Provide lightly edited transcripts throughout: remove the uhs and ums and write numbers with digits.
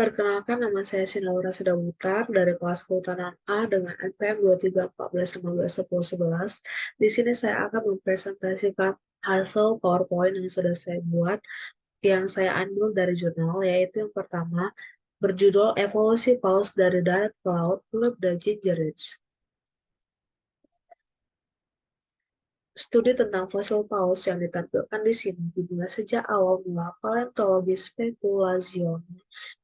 Perkenalkan, nama saya Sinaura Sedabutar dari kelas Kehutanan A dengan NPM 2314151011. Di sini saya akan mempresentasikan hasil PowerPoint yang sudah saya buat, yang saya ambil dari jurnal, yaitu yang pertama, berjudul Evolusi Paus dari Darat ke Laut, Philip the Gingerich. Studi tentang fosil paus yang ditampilkan di sini dimulai sejak awal mula paleontologi speculatione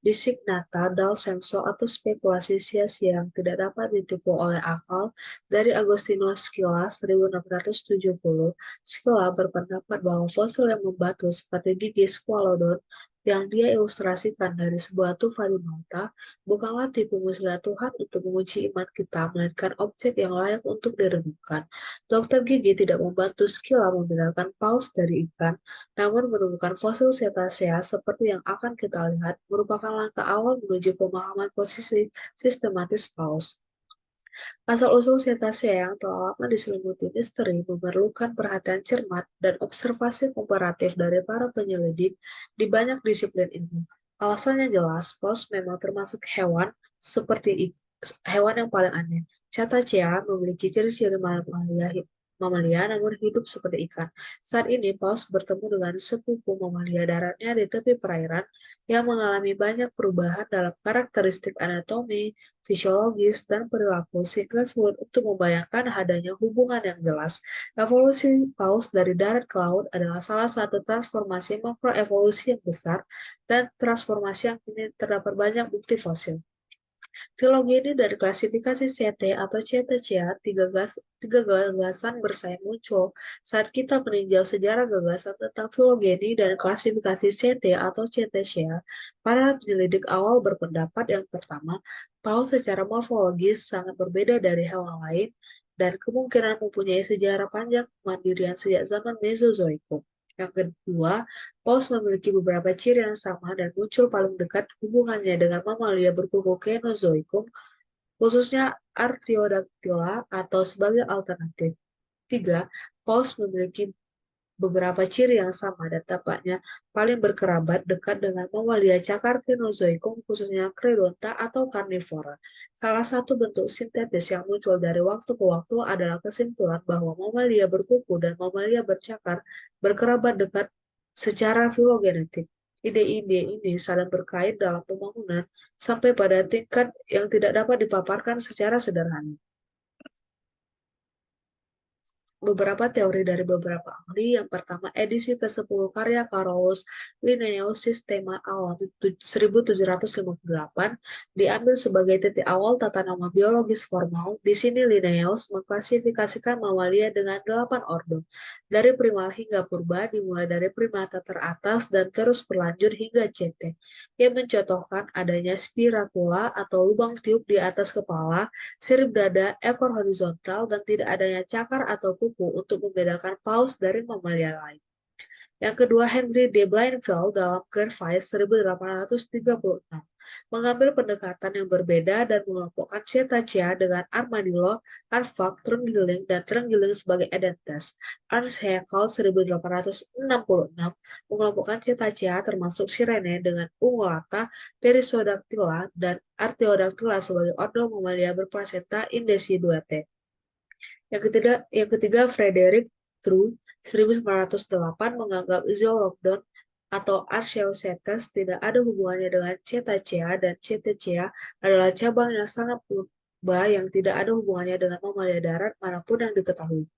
designata dal senso atau spekulasi sia-sia yang tidak dapat ditipu oleh akal dari Agostino Scilla 1670. Scilla berpendapat bahwa fosil yang membatu seperti gigi Squalodon yang dia ilustrasikan dari sebuah tufa di Malta bukanlah tipu muslihat Tuhan untuk menguji iman kita, melainkan objek yang layak untuk direnungkan. Dokter gigi tidak membantu Skilla membedakan paus dari ikan, namun menemukan fosil cetacea seperti yang akan kita lihat merupakan langkah awal menuju pemahaman posisi sistematis paus. Asal-usul cetacea yang telah lama diselimuti misteri memerlukan perhatian cermat dan observasi komparatif dari para penyelidik di banyak disiplin ilmu. Alasannya jelas, paus memang termasuk hewan seperti hewan yang paling aneh. Cetacea memiliki ciri-ciri mamalia namun hidup seperti ikan. Saat ini, paus bertemu dengan sepupu mamalia daratnya di tepi perairan yang mengalami banyak perubahan dalam karakteristik anatomi, fisiologis, dan perilaku sehingga sulit untuk membayangkan adanya hubungan yang jelas. Evolusi paus dari darat ke laut adalah salah satu transformasi makroevolusi yang besar dan transformasi yang kini terdapat banyak bukti fosil. Filogeni dari klasifikasi CT atau CTCA, tiga gagasan bersaing muncul saat kita meninjau sejarah gagasan tentang filogeni dan klasifikasi CT atau CTCA. Para penyelidik awal berpendapat yang pertama, paus secara morfologis sangat berbeda dari hewan lain dan kemungkinan mempunyai sejarah panjang kemandirian sejak zaman Mesozoikum. Yang kedua, paus memiliki beberapa ciri yang sama dan muncul paling dekat hubungannya dengan mamalia berkuku Kenozoikum, khususnya Artiodactyla atau sebagai alternatif. Tiga, paus memiliki beberapa ciri yang sama dan tampaknya paling berkerabat dekat dengan mamalia cakar Kenozoikum, khususnya Creodonta atau Carnivora. Salah satu bentuk sintetis yang muncul dari waktu ke waktu adalah kesimpulan bahwa mamalia berkuku dan mamalia bercakar berkerabat dekat secara filogenetik. Ide-ide ini saling berkait dalam pembangunan sampai pada tingkat yang tidak dapat dipaparkan secara sederhana. Beberapa teori dari beberapa ahli. Yang pertama, edisi ke-10 karya Carolus Linnaeus Sistema Alam 1758 diambil sebagai titik awal tata nama biologis formal. Di sini Linnaeus mengklasifikasikan mamalia dengan 8 ordo, dari primal hingga purba, dimulai dari primata teratas dan terus berlanjut hingga CT, yang mencontohkan adanya spiracula atau lubang tiup di atas kepala, sirip dada, ekor horizontal, dan tidak adanya cakar atau kuku untuk membedakan paus dari mamalia lain. Yang kedua, Henry de Blainville dalam Gervais 1836 mengambil pendekatan yang berbeda dan mengelompokkan cetacea dengan armadillo, aardvark, terenggiling, dan terenggiling sebagai edentes. Ernst Haeckel 1866 mengelompokkan cetacea termasuk sirene dengan ungulata, Perissodactyla, dan Artiodactyla sebagai ordo mamalia berplasenta Indeciduate. Yang ketiga, Frederick True 1908 menganggap Zeuglodon atau Archaeocetus tidak ada hubungannya dengan Cetacea dan Cetacea adalah cabang yang sangat purba yang tidak ada hubungannya dengan mamalia darat manapun yang diketahui.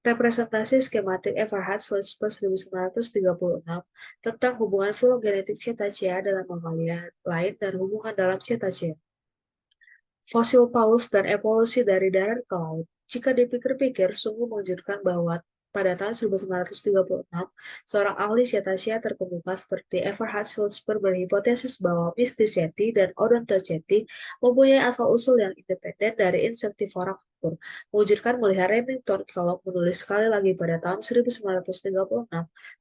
Representasi skematik Everhard Schlitzper 1936 tentang hubungan filogenetik Cetacea dengan mamalia lain dan hubungan dalam Cetacea. Fosil paus dan evolusi dari darat ke laut. Jika dipikir-pikir, sungguh mengejutkan bahwa pada tahun 1936, seorang ahli cetacea terkemuka seperti Everhard Schlitzper berhipotesis bahwa Mysticeti dan Odontoceti mempunyai asal-usul yang independen dari insektivora kapur. Mengejutkan melihat Remington Kellogg menulis sekali lagi pada tahun 1936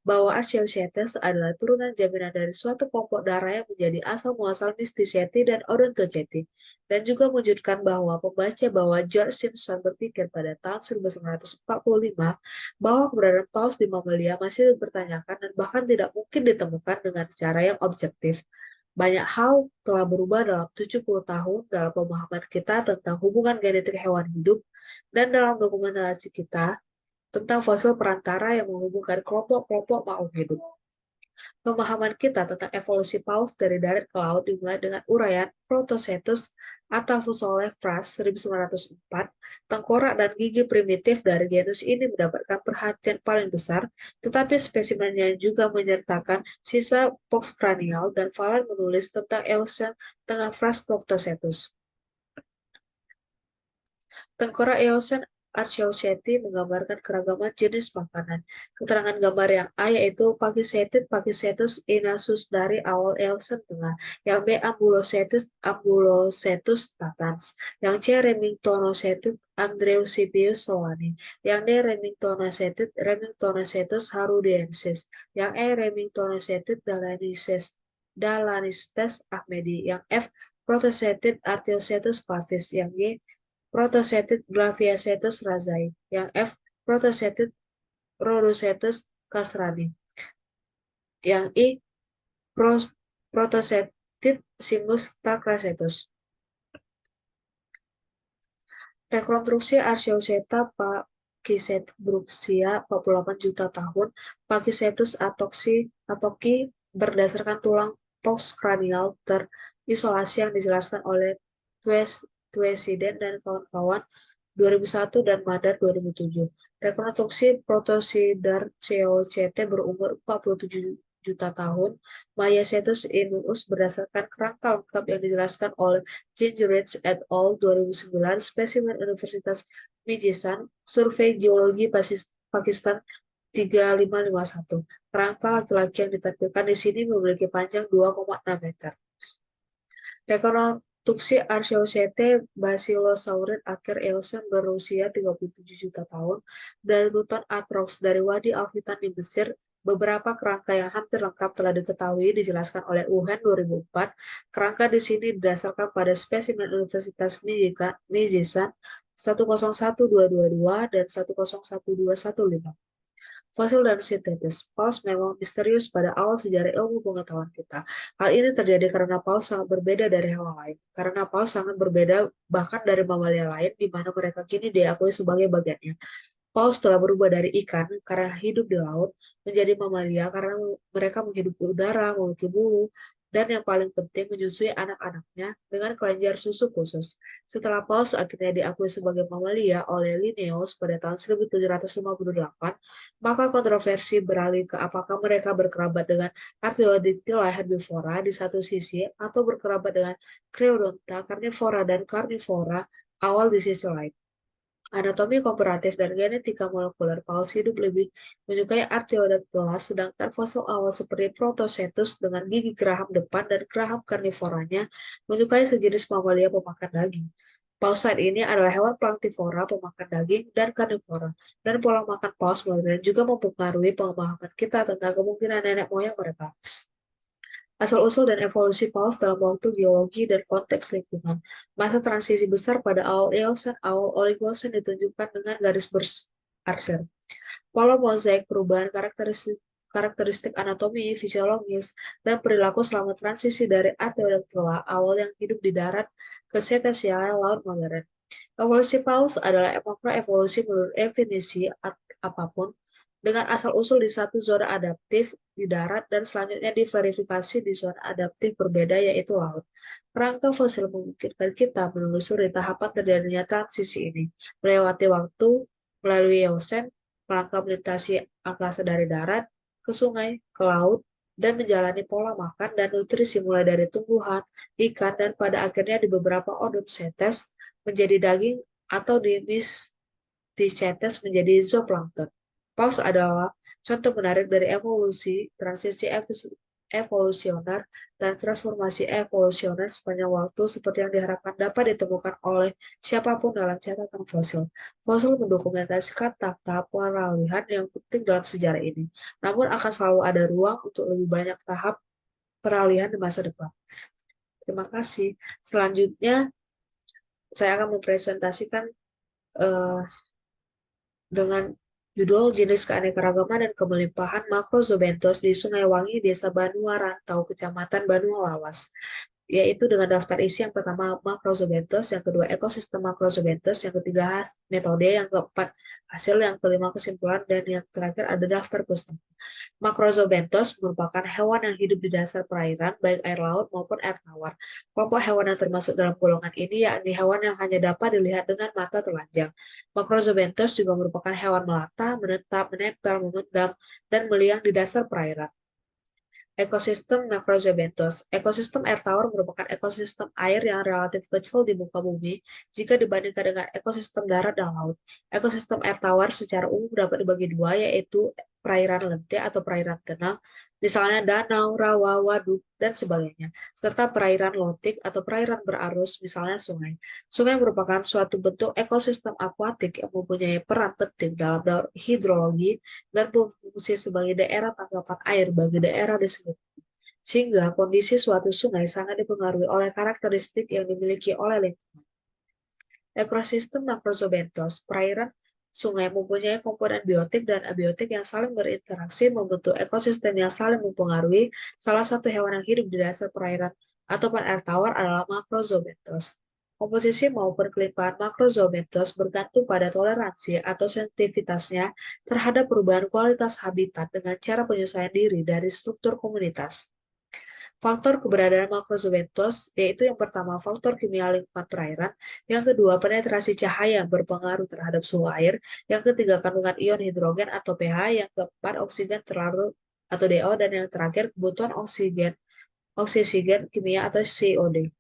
bahwa Archaeocetus adalah turunan jaminan dari suatu kelompok darah yang menjadi asal-muasal Mysticeti dan Odontoceti. Dan juga mengejutkan bahwa pembaca bahwa George Simpson berpikir pada tahun 1945 bahwa keberadaan paus di mamalia masih dipertanyakan dan bahkan tidak mungkin ditemukan dengan cara yang objektif. Banyak hal telah berubah dalam 70 tahun dalam pemahaman kita tentang hubungan genetik hewan hidup dan dalam dokumentasi kita tentang fosil perantara yang menghubungkan kelompok-kelompok makhluk hidup. Pemahaman kita tentang evolusi paus dari darat ke laut dimulai dengan uraian Protocetus Atafusolefras 1904. Tengkorak dan gigi primitif dari genus ini mendapatkan perhatian paling besar, tetapi spesimennya juga menyertakan sisa postcranial dan Valen menulis tentang Eocene tengah Fras Protocetus. Tengkorak Eosen Archaeoceti menggambarkan keragaman jenis makanan. Keterangan gambar yang A yaitu Pachycetus inasus dari awal Eosen tengah, yang B Ambulocetus tatans, yang C Remingtonocetus Andrewsipius solani, yang D Remingtonocetus harudensis, yang E Remingtonocetus dalanistes ahmedi, yang F Protocetus Artiocetus pavis, yang G Protocetus Glaviacetus razai, yang F. Protocetus rhodocetus casrani, yang I. Protocetus simus tarcracetus. Rekonstruksi Archaeoceta Pachycetus 48 juta tahun, Pachycetus atoki berdasarkan tulang postcranial terisolasi yang dijelaskan oleh Twesiden dan kawan-kawan 2001 dan Madar 2007. Rekonstruksi Protosidarchaeocete berumur 47 juta tahun, Mayacetus inuus berdasarkan kerangka lengkap yang dijelaskan oleh Gingerich et al. 2009, spesimen Universitas Mijisan, survei geologi Pakistan 3551. Kerangka laki-laki yang ditampilkan di sini memiliki panjang 2,6 meter. Rekonstruksi Archaeocete Basilosauride akhir Eosen berusia 37 juta tahun dan Ruton Atrox dari Wadi Alfitan di Mesir. Beberapa kerangka yang hampir lengkap telah diketahui dijelaskan oleh Uhen 2004. Kerangka di sini didasarkan pada spesimen Universitas Mijisan 101222 dan 101215. Fosil dan sintetis. Paus memang misterius pada awal sejarah ilmu pengetahuan kita. Hal ini terjadi karena paus sangat berbeda dari hewan lain. Karena paus sangat berbeda bahkan dari mamalia lain, di mana mereka kini diakui sebagai bagiannya. Paus telah berubah dari ikan karena hidup di laut menjadi mamalia karena mereka menghidupi udara, memiliki bulu, dan yang paling penting menyusui anak-anaknya dengan kelenjar susu khusus. Setelah paus akhirnya diakui sebagai mamalia oleh Linnaeus pada tahun 1758, maka kontroversi beralih ke apakah mereka berkerabat dengan Artiodactyla herbivora di satu sisi atau berkerabat dengan Creodonta carnivora dan Carnivora awal di sisi lain. Anatomi komparatif dan genetika molekuler paus hidup lebih menyukai Artiodactyla, sedangkan fosil awal seperti Protocetus dengan gigi geraham depan dan geraham karnivoranya menyukai sejenis mamalia pemakan daging. Paus saat ini adalah hewan planktivora, pemakan daging, dan karnivora, dan pola makan paus modern juga mempengaruhi pemahaman kita tentang kemungkinan nenek moyang mereka. Asal-usul dan evolusi paus dalam waktu geologi dan konteks lingkungan. Masa transisi besar pada awal Eosen, awal Oligosen ditunjukkan dengan garis berarser. Pola mozaik perubahan karakteristik anatomi, fisiologis, dan perilaku selama transisi dari Artiodactyla awal yang hidup di darat ke Cetacea laut modern. Evolusi paus adalah makroevolusi menurut definisi apapun dengan asal-usul di satu zona adaptif di darat dan selanjutnya diverifikasi di zona adaptif berbeda yaitu laut. Kerangka fosil memungkinkan kita menelusuri tahapan terjadinya transisi ini, melewati waktu, melalui Eosen, melangkah melintasi angkasa dari darat, ke sungai, ke laut, dan menjalani pola makan dan nutrisi mulai dari tumbuhan, ikan, dan pada akhirnya di beberapa odoncetes menjadi daging atau dicetes menjadi zooplankton. Paus adalah contoh menarik dari evolusi, transisi evolusioner, dan transformasi evolusioner sepanjang waktu seperti yang diharapkan dapat ditemukan oleh siapapun dalam catatan fosil. Fosil mendokumentasikan tahap peralihan yang penting dalam sejarah ini, namun akan selalu ada ruang untuk lebih banyak tahap peralihan di masa depan. Terima kasih. Selanjutnya, saya akan mempresentasikan uh, dengan Judul jenis keanekaragaman dan kemelimpahan Macrozoobenthos di Sungai Wangi, Desa Banua Rantau, Kecamatan Banua Lawas, yaitu dengan daftar isi yang pertama Macrozoobenthos, yang kedua ekosistem Macrozoobenthos, yang ketiga metode, yang keempat hasil, yang kelima kesimpulan, dan yang terakhir ada daftar pustaka. Macrozoobenthos merupakan hewan yang hidup di dasar perairan, baik air laut maupun air tawar. Kelompok hewan yang termasuk dalam golongan ini yakni hewan yang hanya dapat dilihat dengan mata telanjang. Macrozoobenthos juga merupakan hewan melata, menetap, menempel, memendam, dan meliang di dasar perairan. Ekosistem Macrozoobenthos. Ekosistem air tawar merupakan ekosistem air yang relatif kecil di muka bumi jika dibandingkan dengan ekosistem darat dan laut. Ekosistem air tawar secara umum dapat dibagi dua, yaitu perairan lentik atau perairan tenang, misalnya danau, rawa, waduk, dan sebagainya, serta perairan lotik atau perairan berarus, misalnya sungai. Sungai merupakan suatu bentuk ekosistem akuatik yang mempunyai peran penting dalam hidrologi dan berfungsi sebagai daerah tangkapan air bagi daerah di sekitar. Sehingga kondisi suatu sungai sangat dipengaruhi oleh karakteristik yang dimiliki oleh lingkungan. Ekosistem Macrozoobenthos, perairan sungai mempunyai komponen biotik dan abiotik yang saling berinteraksi membentuk ekosistem yang saling mempengaruhi. Salah satu hewan yang hidup di dasar perairan ataupun air tawar adalah Macrozoobenthos. Komposisi maupun kelimpahan Macrozoobenthos bergantung pada toleransi atau sensitivitasnya terhadap perubahan kualitas habitat dengan cara penyesuaian diri dari struktur komunitas. Faktor keberadaan Macrozoobenthos yaitu yang pertama faktor kimia lingkungan perairan, yang kedua penetrasi cahaya berpengaruh terhadap suhu air, yang ketiga kandungan ion hidrogen atau pH, yang keempat oksigen terlarut atau DO, dan yang terakhir kebutuhan oksigen kimia atau COD.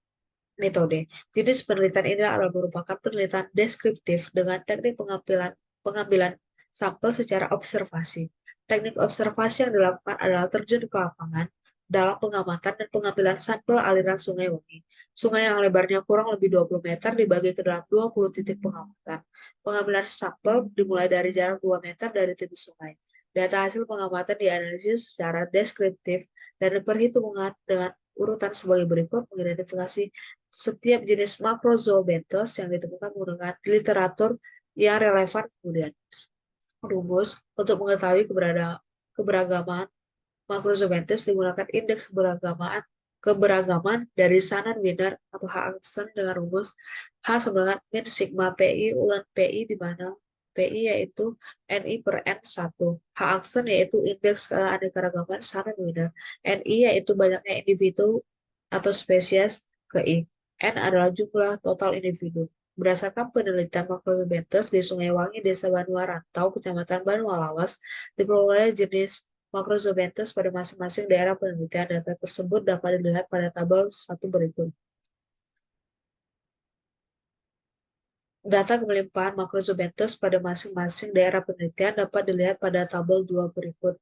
Metode. Jenis penelitian ini adalah merupakan penelitian deskriptif dengan teknik pengambilan sampel secara observasi. Teknik observasi yang dilakukan adalah terjun ke lapangan dalam pengamatan dan pengambilan sampel aliran Sungai Wangi. Sungai yang lebarnya kurang lebih 20 meter dibagi ke dalam 20 titik pengamatan. Pengambilan sampel dimulai dari jarak 2 meter dari tepi sungai. Data hasil pengamatan dianalisis secara deskriptif dan diperhitungkan dengan urutan sebagai berikut, mengidentifikasi setiap jenis Macrozoobenthos yang ditemukan menggunakan literatur yang relevan. Kemudian rumus untuk mengetahui keberagaman Macrozoobenthos digunakan indeks keberagaman dari Shannon-Wiener atau H-Akson dengan rumus H sama dengan min sigma PI ulang PI, di mana PI yaitu NI per N1. H-Akson yaitu indeks keanekaragaman Shannon-Wiener. NI yaitu banyaknya individu atau spesies ke I. N adalah jumlah total individu. Berdasarkan penelitian Macrozoobenthos di Sungai Wangi, Desa Banua Rantau, Kecamatan Banua Lawas, diperoleh jenis Macrozoobenthos pada masing-masing daerah penelitian. Data tersebut dapat dilihat pada tabel 1 berikut. Data kemelimpahan Macrozoobenthos pada masing-masing daerah penelitian dapat dilihat pada tabel 2 berikut,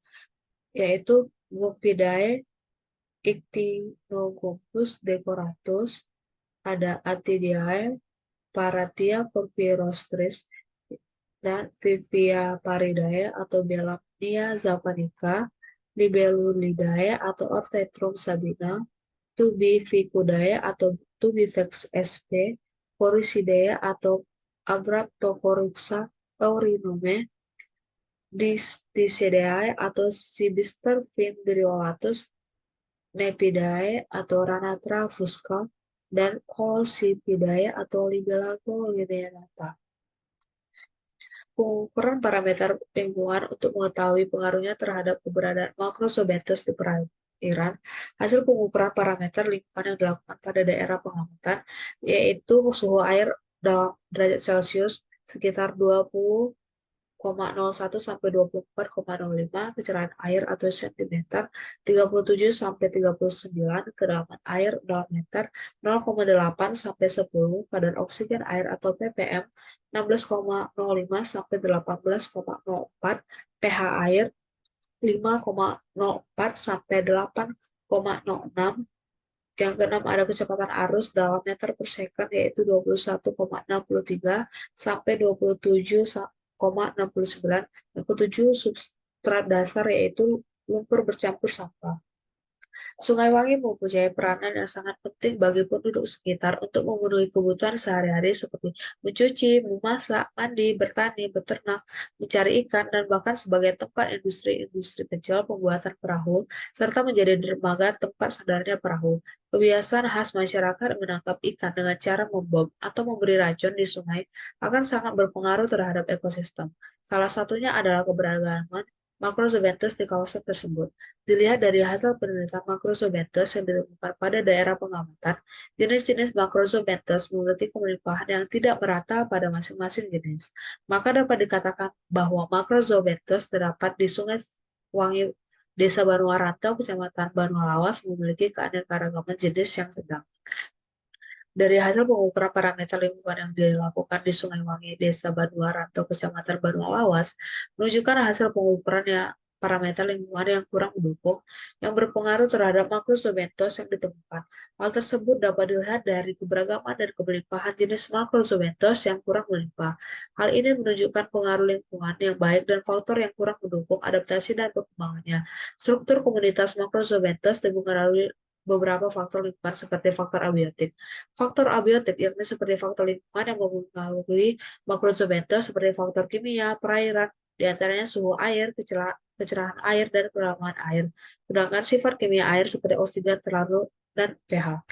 yaitu Gumpidae Ichthyogompus decoratus, ada Atidiae, Paratia porphyrostris, dan Viviaparidae atau Bellamnia japonica, Libellulidae atau Orthentrum sabina, Tubificudae atau Tubivex sp, Poricidae atau Agraptocoryxa eurinome, Disticidae atau Cibister fimbriolatus, Nepidae atau Ranatra fusca, dan Colcipidae atau Libella lineata. Pengukuran parameter lingkungan untuk mengetahui pengaruhnya terhadap keberadaan Macrozoobenthos di perairan. Hasil pengukuran parameter lingkungan yang dilakukan pada daerah pengamatan yaitu suhu air dalam derajat Celcius sekitar 20,01 sampai 24,05, kecerahan air atau sentimeter 37 sampai 39, kedalaman air dalam meter 0,8 sampai 10, kadar oksigen air atau ppm 16,05 sampai 18,04, pH air 5,04 sampai 8,06. Yang keenam ada kecepatan arus dalam meter per second yaitu 21,63 sampai 27,69. Yang ketujuh substrat dasar yaitu lumpur bercampur sampah. Sungai Wangi mempunyai peranan yang sangat penting bagi penduduk sekitar untuk memenuhi kebutuhan sehari-hari seperti mencuci, memasak, mandi, bertani, beternak, mencari ikan, dan bahkan sebagai tempat industri-industri kecil pembuatan perahu, serta menjadi dermaga tempat sandarnya perahu. Kebiasaan khas masyarakat menangkap ikan dengan cara membom atau memberi racun di sungai akan sangat berpengaruh terhadap ekosistem. Salah satunya adalah keberagaman makrozoontos di kawasan tersebut. Dilihat dari hasil penelitian Macrozoobenthus yang ditemukan pada daerah pengamatan, jenis-jenis Macrozoobenthus memiliki kelimpahan yang tidak merata pada masing-masing jenis. Maka dapat dikatakan bahwa Macrozoobenthus terdapat di Sungai Wangi, Desa Banua Rantau, Kecamatan Banua Lawas memiliki keanekaragaman jenis yang sedang. Dari hasil pengukuran parameter lingkungan yang dilakukan di Sungai Wangi, Desa Banua Rantau, Kecamatan Banua Lawas, menunjukkan hasil pengukuran yang parameter lingkungan yang kurang mendukung yang berpengaruh terhadap makrozobentos yang ditemukan. Hal tersebut dapat dilihat dari keberagaman dan kelimpahan jenis makrozobentos yang kurang melimpah. Hal ini menunjukkan pengaruh lingkungan yang baik dan faktor yang kurang mendukung adaptasi dan perkembangannya. Struktur komunitas makrozobentos dipengaruhi beberapa faktor lingkungan seperti faktor abiotik. Faktor abiotik yakni seperti faktor lingkungan yang mempengaruhi makrozobentos seperti faktor kimia, perairan, di antaranya suhu air, kecerahan air, dan kedalaman air. Sedangkan sifat kimia air seperti oksigen terlarut dan pH.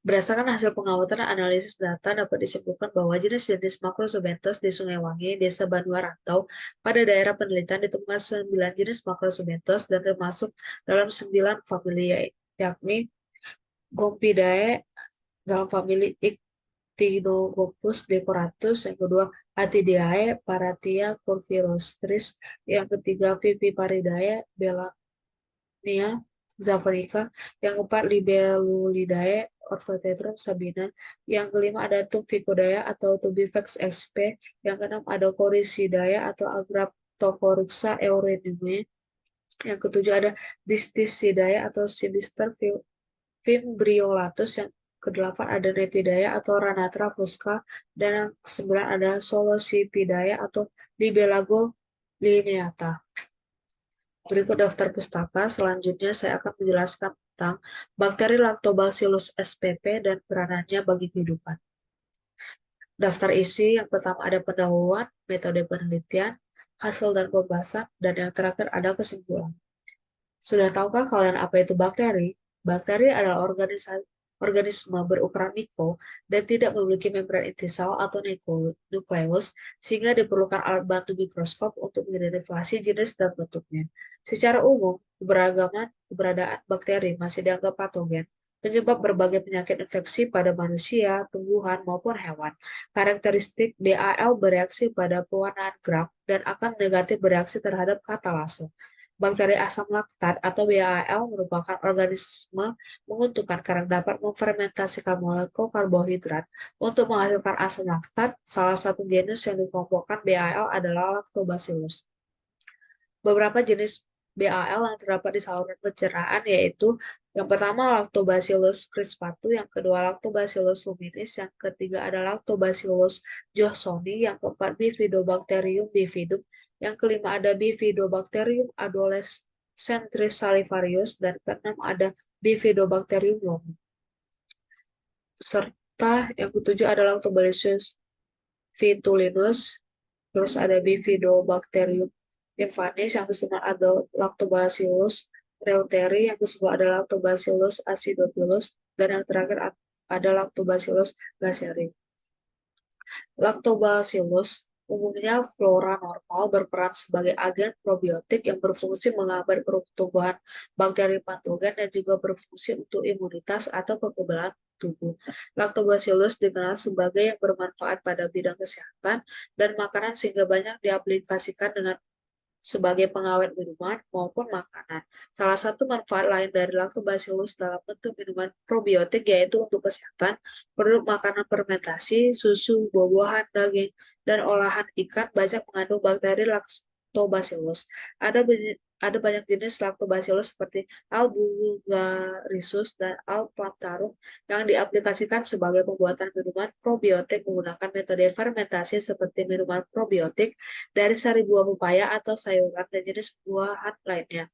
Berdasarkan hasil pengamatan dan analisis data dapat disimpulkan bahwa jenis-jenis makrozobentos di Sungai Wangi, Desa Banua Rantau, pada daerah penelitian ditemukan 9 jenis makrozobentos dan termasuk dalam 9 familia, yakni Gompidae dalam famili Ictinogopus decoratus, yang kedua Atidiae, Paratia curvirostris, yang ketiga Viviparidae, Belania javanica, yang keempat Libellulidae, Orthotetrum sabina, yang kelima ada Tumficodae atau Tubifax sp, yang keenam ada Coricidae atau Agraptocorixa eurydiumae, yang ketujuh ada Disticidae atau Sinister Fimbriolatus, yang kedelapan ada Nepidae atau Ranatra fusca, dan yang kesembilan ada Solosipidae atau Libelago lineata. Berikut daftar pustaka. Selanjutnya saya akan menjelaskan tentang bakteri Lactobacillus spp dan peranannya bagi kehidupan. Daftar isi yang pertama ada pendahuluan, metode penelitian, hasil dan pembahasan, dan yang terakhir ada kesimpulan. Sudah tahukah kalian apa itu bakteri? Bakteri adalah organisme berukuran mikro dan tidak memiliki membran inti sel atau nukleus, sehingga diperlukan alat bantu mikroskop untuk mengidentifikasi jenis dan bentuknya. Secara umum, keberadaan bakteri masih dianggap patogen, penyebab berbagai penyakit infeksi pada manusia, tumbuhan, maupun hewan. Karakteristik BAL bereaksi pada pewarnaan gerak dan akan negatif bereaksi terhadap katalase. Bakteri asam laktat atau BAL merupakan organisme menguntungkan karena dapat memfermentasikan molekul karbohidrat untuk menghasilkan asam laktat. Salah satu genus yang dikelompokkan BAL adalah Lactobacillus. Beberapa jenis BAL yang terdapat di saluran pencernaan yaitu yang pertama Lactobacillus crispatu, yang kedua Lactobacillus luminis, yang ketiga ada Lactobacillus johnsoni, yang keempat Bifidobacterium bifidum, yang kelima ada Bifidobacterium adolescentris salivarius, dan keenam ada Bifidobacterium longum. Serta yang ketujuh adalah Lactobacillus vitulinus, terus ada Bifidobacterium infanis, yang kesembilan ada Lactobacillus reuteri, yang ke-10 adalah Lactobacillus acidophilus, dan yang terakhir ada Lactobacillus gasseri. Lactobacillus umumnya flora normal berperan sebagai agen probiotik yang berfungsi menghambat pertumbuhan bakteri patogen dan juga berfungsi untuk imunitas atau kekebalan tubuh. Lactobacillus dikenal sebagai yang bermanfaat pada bidang kesehatan dan makanan sehingga banyak diaplikasikan dengan sebagai pengawet minuman maupun makanan. Salah satu manfaat lain dari Lactobacillus dalam bentuk minuman probiotik yaitu untuk kesehatan. Produk makanan fermentasi, susu, buah-buahan, daging, dan olahan ikan banyak mengandung bakteri Lactobacillus. Ada banyak jenis Lactobacillus seperti Albulgarisus dan L. plantarum yang diaplikasikan sebagai pembuatan minuman probiotik menggunakan metode fermentasi seperti minuman probiotik dari sari buah pepaya atau sayuran dan jenis buahan lainnya.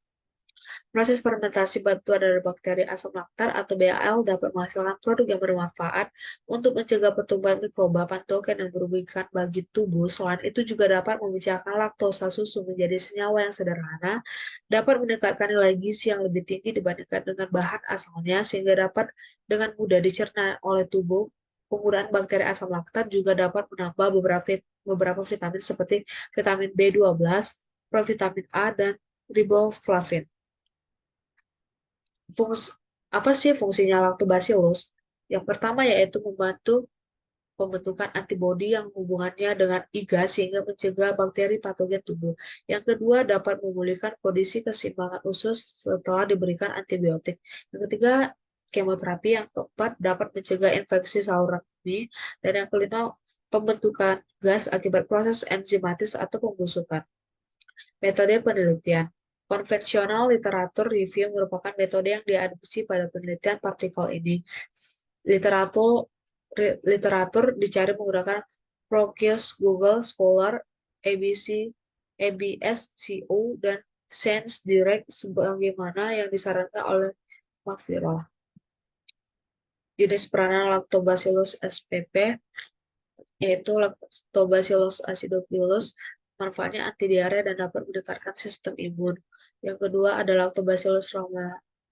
Proses fermentasi bantuan dari bakteri asam laktat atau BAL dapat menghasilkan produk yang bermanfaat untuk mencegah pertumbuhan mikroba patogen yang merugikan bagi tubuh. Selain itu juga dapat membicarakan laktosa susu menjadi senyawa yang sederhana, dapat meningkatkan nilai gizi yang lebih tinggi dibandingkan dengan bahan asalnya, sehingga dapat dengan mudah dicerna oleh tubuh. Penggunaan bakteri asam laktat juga dapat menambah beberapa vitamin seperti vitamin B12, provitamin A, dan riboflavin. Fungsi, apa sih fungsinya lactobacillus? Yang pertama yaitu membantu pembentukan antibodi yang hubungannya dengan IgA sehingga mencegah bakteri patogen tubuh. Yang kedua dapat memulihkan kondisi keseimbangan usus setelah diberikan antibiotik. Yang ketiga kemoterapi. Yang keempat dapat mencegah infeksi saluran kemih. Dan yang kelima pembentukan gas akibat proses enzimatis atau pembusukan. Metode penelitian. Konvensional literatur review merupakan metode yang diadopsi pada penelitian partikel ini. Literatur literatur dicari menggunakan Prometheus, Google Scholar, ABC, ABSCO, dan Science Direct sebagaimana yang disarankan oleh McViral. Jenis peranan Lactobacillus spp yaitu Lactobacillus acidophilus, manfaatnya anti diare dan dapat meningkatkan sistem imun. Yang kedua adalah Lactobacillus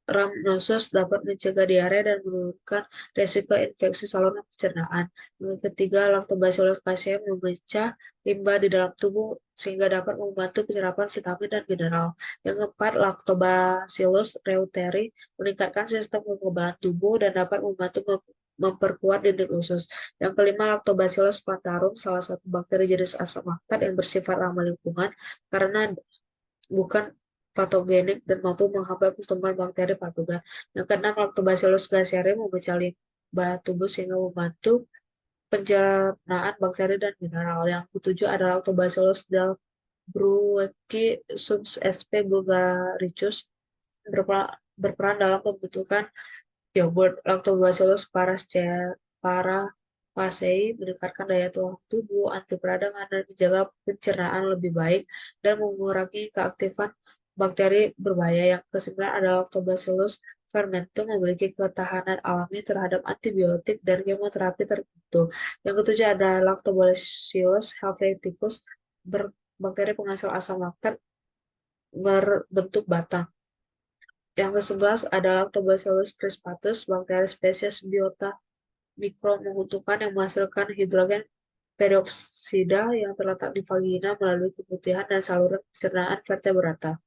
rhamnosus, dapat mencegah diare dan menurunkan resiko infeksi saluran pencernaan. Yang ketiga, Lactobacillus casei memecah limbah di dalam tubuh sehingga dapat membantu penyerapan vitamin dan mineral. Yang keempat, Lactobacillus reuteri meningkatkan sistem kekebalan tubuh dan dapat membantu memperkuat dinding usus. Yang kelima, Lactobacillus plantarum, salah satu bakteri jenis asam laktat yang bersifat ramah lingkungan karena bukan patogenik dan mampu menghambat pertumbuhan bakteri patogen. Yang keenam, Lactobacillus gasseri memecah limbah tubuh sehingga membantu pencernaan bakteri dan mineral. Yang ketujuh adalah Lactobacillus delbrueckii subs sp bulgaricus berperan dalam pembentukan yogurt. Lactobacillus parapacei meningkatkan daya tahan tubuh, anti peradangan, dan menjaga pencernaan lebih baik dan mengurangi keaktifan bakteri berbahaya. Yang kesembilan adalah Lactobacillus fermentum memiliki ketahanan alami terhadap antibiotik dan kemoterapi tertentu. Yang ketujuh adalah Lactobacillus helveticus, bakteri penghasil asam laktat berbentuk batang. Yang ke-11 adalah Lactobacillus crispatus, bakteri spesies biota mikro menguntungkan yang menghasilkan hidrogen peroksida yang terletak di vagina melalui keputihan dan saluran pencernaan vertebrata.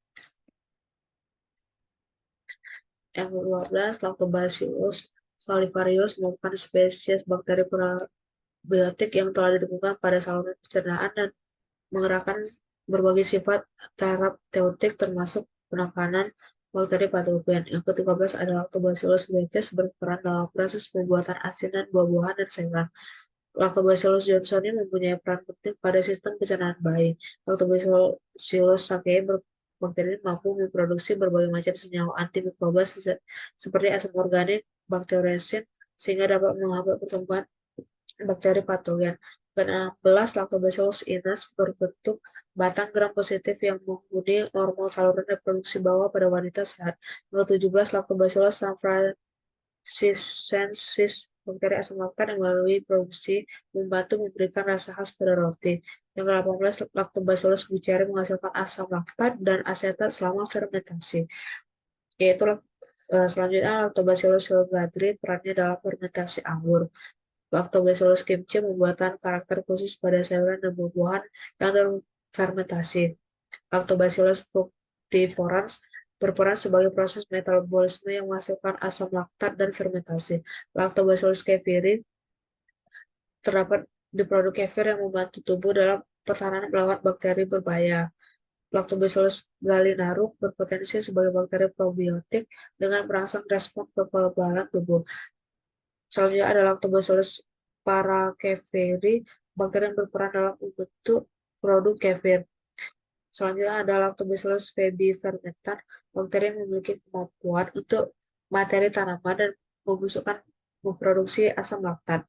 Yang ke-12, Lactobacillus salivarius merupakan spesies bakteri probiotik yang telah ditemukan pada saluran pencernaan dan mengerahkan berbagai sifat terapeutik termasuk penekanan bakteri patogen. Yang ke-13 adalah Lactobacillus vivax berperan dalam proses pembuatan asinan buah-buahan dan sayuran. Lactobacillus johnsoni mempunyai peran penting pada sistem pencernaan bayi. Lactobacillus sakei bakteri mampu memproduksi berbagai macam senyawa antimikroba seperti asam organik, bakteriosin, sehingga dapat menghambat pertumbuhan bakteri patogen. Ke-16, Lactobacillus innes berbentuk batang gram positif yang menghuni normal saluran reproduksi bawah pada wanita sehat. Ke-17, Lactobacillus sanfrancisensis, bakteri asam laktat yang melalui produksi membantu memberikan rasa khas pada roti. Yang ke-18, Lactobacillus buceri menghasilkan asam laktat dan asetat selama fermentasi. Yaitu selanjutnya Lactobacillus silvadri perannya dalam fermentasi anggur. Lactobacillus kimchi membuatkan karakter khusus pada sayuran dan buah-buahan yang terfermentasi. Lactobacillus fructivorans berperan sebagai proses metabolisme yang menghasilkan asam laktat dan fermentasi. Lactobacillus kefiri terdapat di produk kefir yang membantu tubuh dalam pertahanan melawan bakteri berbahaya. Lactobacillus gallinarum berpotensi sebagai bakteri probiotik dengan merangsang respon kekebalan tubuh. Selanjutnya adalah Lactobacillus parакефiri, bakteri yang berperan dalam membentuk produk kefir. Selanjutnya adalah Lactobacillus febifermentan, bakteri yang memiliki kemampuan untuk materi tanaman dan membusukkan memproduksi asam laktat.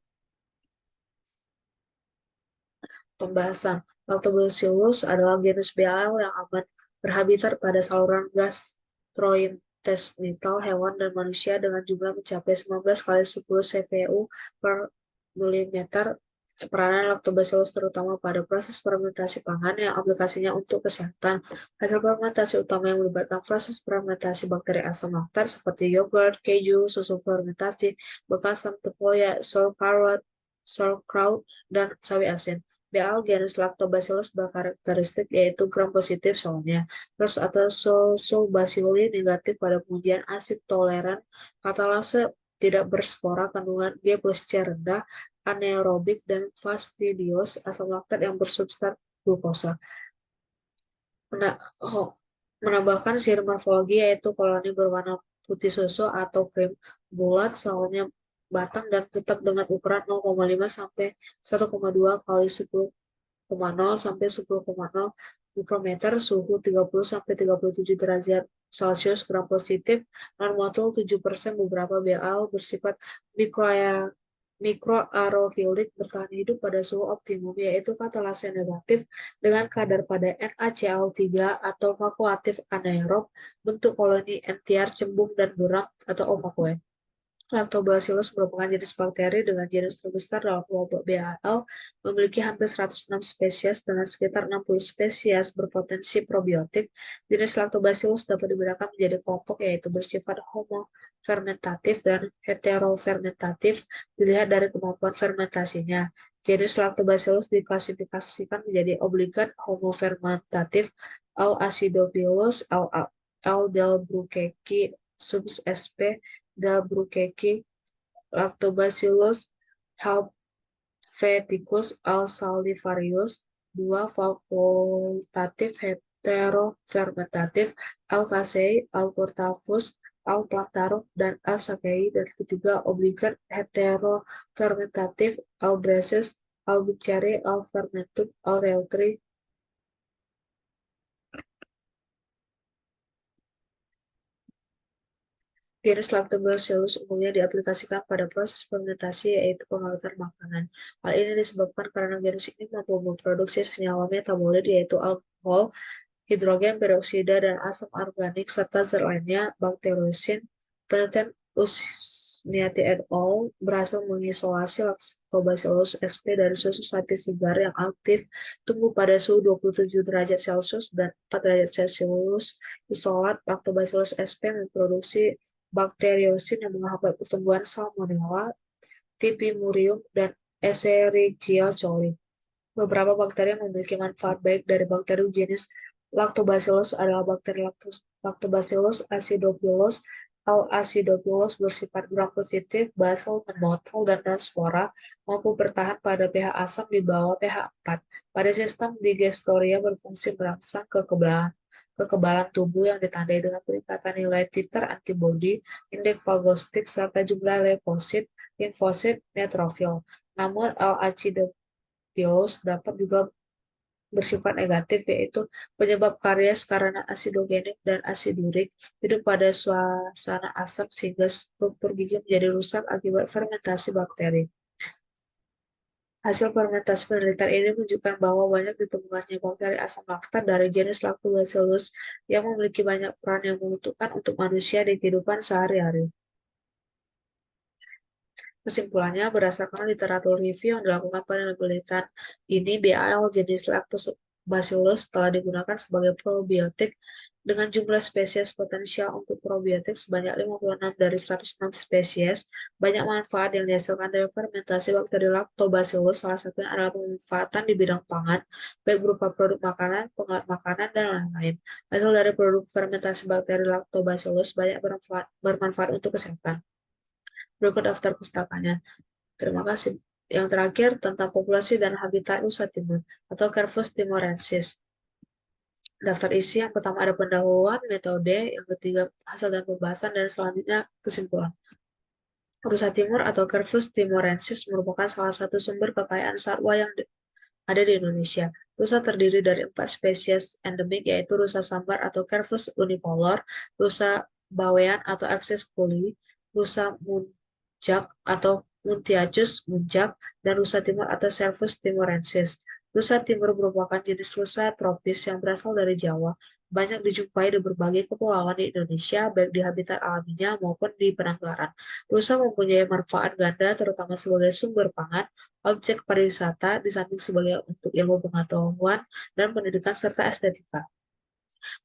Pembahasan Lactobacillus adalah genus BAL yang aman berhabitat pada saluran gas gastrointestinal hewan dan manusia dengan jumlah mencapai 19 kali 10 cvu per milimeter. Peranan Lactobacillus terutama pada proses fermentasi pangan yang aplikasinya untuk kesehatan. Hasil fermentasi utama yang melibatkan proses fermentasi bakteri asam laktat seperti yogurt, keju, susu fermentasi, bekasam, tepoyak, sauerkraut, dan sawi asin. BL genus Lactobacillus berkarakteristik yaitu gram positif soalnya. Terus atau Lactobacilli negatif pada pengujian asid toleran, katalase tidak berspora, kandungan G plus C rendah, anaerobik, dan fastidios, asam laktat yang bersubstrat glukosa. Menambahkan ciri morfologi yaitu koloni berwarna putih susu atau krim bulat, selnya batang dan tetap dengan ukuran 0,5 sampai 1,2 kali 10,0 sampai 10,0 mikrometer, suhu 30 sampai 37 derajat Celcius, gram positif, non motul 7%, beberapa BL bersifat mikroaerofilik bertahan hidup pada suhu optimum yaitu katalase negatif dengan kadar pada NaCl3 atau vakuatif anaerob, bentuk koloni MTR cembung dan buram atau omakoen. Lactobacillus merupakan jenis bakteri dengan genus terbesar dalam kelompok BAL, memiliki hampir 106 spesies dengan sekitar 60 spesies berpotensi probiotik. Jenis Lactobacillus dapat dibedakan menjadi kelompok yaitu bersifat homofermentatif dan heterofermentatif dilihat dari kemampuan fermentasinya. Jenis Lactobacillus diklasifikasikan menjadi obligat homofermentatif L-acidophilus, L. delbrueckii subsp delbrueckii, Lactobacillus helveticus, L. salivarius, 2 fakultatif heterofermentatif, L. casei, L. curtavus, L. plantarum, dan L. sakei, dan ketiga obligat heterofermentatif, L. bresis, L. buceri, L. fermentum, L. reuteri. Genus Lactobacillus umumnya diaplikasikan pada proses fermentasi yaitu pengawatan makanan. Hal ini disebabkan karena genus ini mampu memproduksi senyawa metabolit yaitu alkohol, hidrogen peroksida, dan asam organik serta zat lainnya. Bakteriosin, penelitian Usniati et al. Berhasil mengisolasi Lactobacillus sp dari susu sapi segar yang aktif tumbuh pada suhu 27 derajat Celcius dan 4 derajat Celcius. Isolat Lactobacillus sp memproduksi bakteriosin yang menghambat pertumbuhan Salmonella, Typhimurium, dan Escherichia coli. Beberapa bakteri yang memiliki manfaat baik dari bakteri jenis Lactobacillus adalah bakteri Lactobacillus acidophilus. L-acidophilus bersifat gram positif, basal, non-motile, dan non-spora, mampu bertahan pada pH asam di bawah pH 4. Pada sistem digestoria berfungsi merangsang kekebalan tubuh yang ditandai dengan peningkatan nilai titer antibodi, indeks fagostik, serta jumlah leukosit, limfosit, neutrofil. Namun L-acidophilus dapat juga bersifat negatif yaitu penyebab karies karena asidogenik dan asidurik, hidup pada suasana asam sehingga struktur gigi menjadi rusak akibat fermentasi bakteri. Hasil fermentasi penelitian ini menunjukkan bahwa banyak ditemukannya bakteri asam laktat dari jenis Lactobacillus yang memiliki banyak peran yang menguntungkan untuk manusia di kehidupan sehari-hari. Kesimpulannya, berdasarkan literatur review yang dilakukan penelitian ini, BAL jenis Lactobacillus telah digunakan sebagai probiotik dengan jumlah spesies potensial untuk probiotik sebanyak 56 dari 106 spesies. Banyak manfaat yang dihasilkan dari fermentasi bakteri Lactobacillus, salah satunya adalah pemanfaatan di bidang pangan, baik berupa produk makanan, pengawet makanan, dan lain-lain. Hasil dari produk fermentasi bakteri Lactobacillus banyak bermanfaat untuk kesehatan. Berikut daftar pustakanya. Terima kasih. Yang terakhir tentang populasi dan habitat rusa timur atau Cervus timorensis. Daftar isi yang pertama ada pendahuluan, metode, yang ketiga hasil dan pembahasan, dan selanjutnya kesimpulan. Rusa timur atau Cervus timorensis merupakan salah satu sumber kekayaan satwa yang ada di Indonesia. Rusa terdiri dari 4 spesies endemik yaitu rusa sambar atau Cervus unicolor, rusa bawean atau Axis coli, rusa muncak atau Muntiacus muncak, dan rusa timur atau Cervus timorensis. Rusa timur merupakan jenis rusa tropis yang berasal dari Jawa. Banyak dijumpai di berbagai kepulauan di Indonesia, baik di habitat alaminya maupun di penanggaran. Rusa mempunyai manfaat ganda, terutama sebagai sumber pangan, objek pariwisata, di samping sebagai untuk ilmu pengetahuan dan pendidikan serta estetika.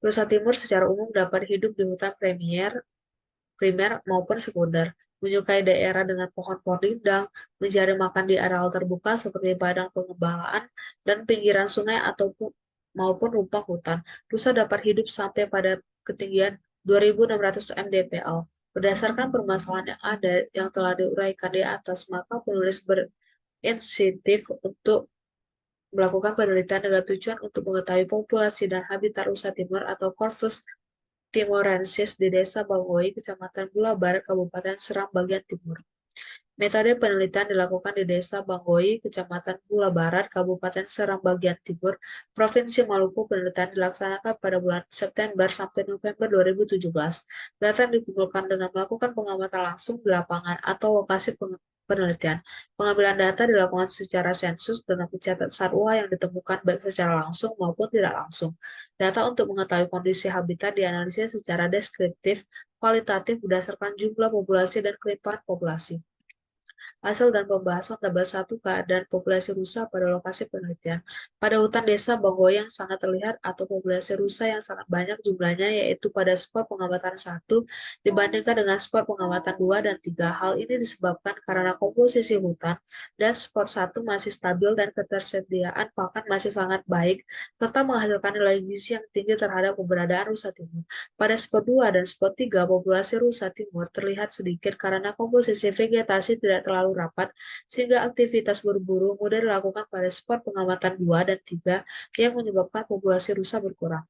Rusa timur secara umum dapat hidup di hutan primer maupun sekunder, menyukai daerah dengan pohon-pohon rindang, mencari makan di areal terbuka seperti padang pengembalaan dan pinggiran sungai ataupun maupun rumpang hutan. Rusa dapat hidup sampai pada ketinggian 2.600 mdpl. Berdasarkan permasalahan yang ada yang telah diuraikan di atas, maka penulis berinsentif untuk melakukan penelitian dengan tujuan untuk mengetahui populasi dan habitat rusa timur atau Corvus timorensis di Desa Bangoi, Kecamatan Gula Barat, Kabupaten Serang bagian timur. Metode penelitian dilakukan di Desa Bangoi, Kecamatan Gula Barat, Kabupaten Serang bagian timur, Provinsi Maluku. Penelitian dilaksanakan pada bulan September sampai November 2017. Data dikumpulkan dengan melakukan pengamatan langsung di lapangan atau lokasi penelitian. Pengambilan data dilakukan secara sensus dengan mencatat satwa yang ditemukan baik secara langsung maupun tidak langsung. Data untuk mengetahui kondisi habitat dianalisis secara deskriptif, kualitatif berdasarkan jumlah populasi dan kelimpahan populasi. Hasil dan pembahasan tabel 1 keadaan populasi rusa pada lokasi penelitian. Pada hutan desa Banggoy yang sangat terlihat atau populasi rusa yang sangat banyak jumlahnya yaitu pada spot pengamatan 1 dibandingkan dengan spot pengamatan 2 dan 3. Hal ini disebabkan karena komposisi hutan dan spot 1 masih stabil dan ketersediaan pakan masih sangat baik serta menghasilkan nilai gizi yang tinggi terhadap keberadaan rusa timur. Pada spot 2 dan spot 3 populasi rusa timur terlihat sedikit karena komposisi vegetasi tidak terlalu rapat, sehingga aktivitas berburu mudah dilakukan pada spot pengamatan 2 dan 3 yang menyebabkan populasi rusa berkurang.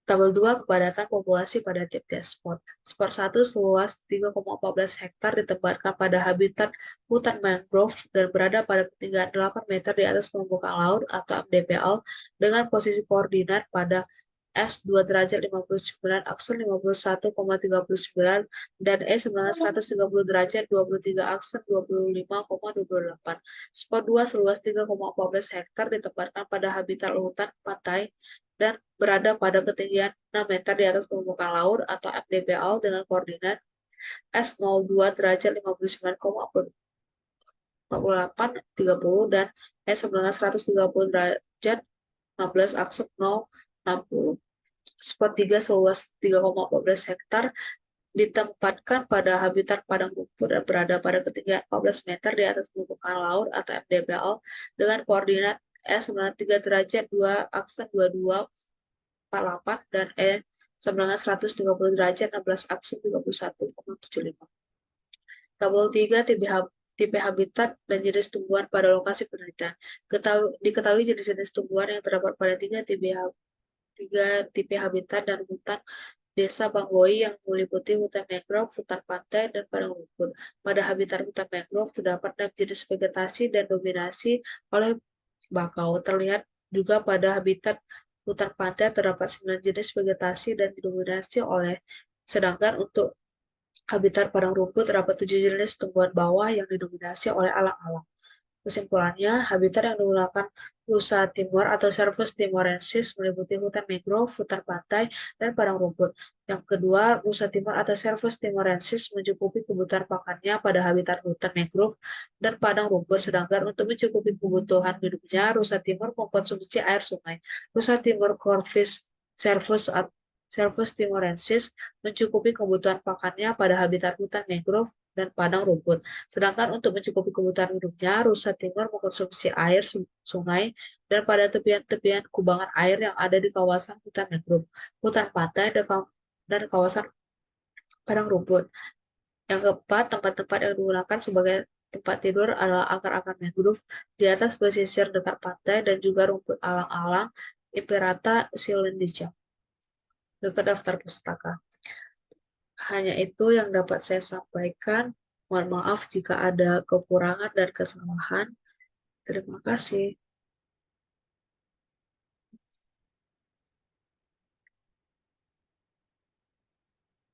Tabel 2 kepadatan populasi pada tiap-tiap spot. Spot 1 seluas 3,14 hektar ditempatkan pada habitat hutan mangrove dan berada pada ketinggian 8 meter di atas permukaan laut atau MDPL dengan posisi koordinat pada S 2 derajat 59, aksen 51,39 dan E 130 derajat 23, aksen 25,28. Spot 2 seluas 3,14 hektar ditempatkan pada habitat hutan pantai dan berada pada ketinggian 6 meter di atas permukaan laut atau MDPL dengan koordinat S 02 derajat 59,48 30 dan S 130 derajat 16, aksen 060. Spot 3 seluas 3,14 hektar ditempatkan pada habitat padang rumput dan berada pada ketinggian 14 meter di atas permukaan laut atau MDPL dengan koordinat S 93 derajat 2, aksen 22,48 dan E 130 derajat 16, aksen 31,75. Tabel 3 tipe habitat dan jenis tumbuhan pada lokasi penelitian. Diketahui jenis-jenis tumbuhan yang terdapat pada tiga tipe habitat dan hutan Desa Bangoi yang meliputi hutan mangrove, hutan pantai, dan padang rumput. Pada habitat hutan mangrove terdapat 6 jenis vegetasi dan dominasi oleh bakau. Terlihat juga pada habitat hutan pantai terdapat 9 jenis vegetasi dan didominasi oleh, sedangkan untuk habitat padang rumput terdapat 7 jenis tumbuhan bawah yang didominasi oleh alang-alang. Kesimpulannya, habitat yang digunakan rusa timur atau Cervus timorensis meliputi hutan mangrove, hutan pantai, dan padang rumput. Yang kedua, rusa timur atau Cervus timorensis mencukupi kebutuhan pakannya pada habitat hutan mangrove dan padang rumput, sedangkan untuk mencukupi kebutuhan hidupnya, rusa timur mengkonsumsi air sungai. Rusa timur Corvus Cervus timorensis mencukupi kebutuhan pakannya pada habitat hutan mangrove dan padang rumput. Sedangkan untuk mencukupi kebutuhan hidupnya, rusa timur mengkonsumsi air sungai dan pada tepian-tepian kubangan air yang ada di kawasan hutan mangrove, hutan pantai, dan kawasan padang rumput. Yang keempat, tempat-tempat yang digunakan sebagai tempat tidur adalah akar-akar mangrove di atas pesisir dekat pantai dan juga rumput alang-alang Imperata silindrica dekat daftar pustaka. Hanya itu yang dapat saya sampaikan. Mohon maaf jika ada kekurangan dan kesalahan. Terima kasih.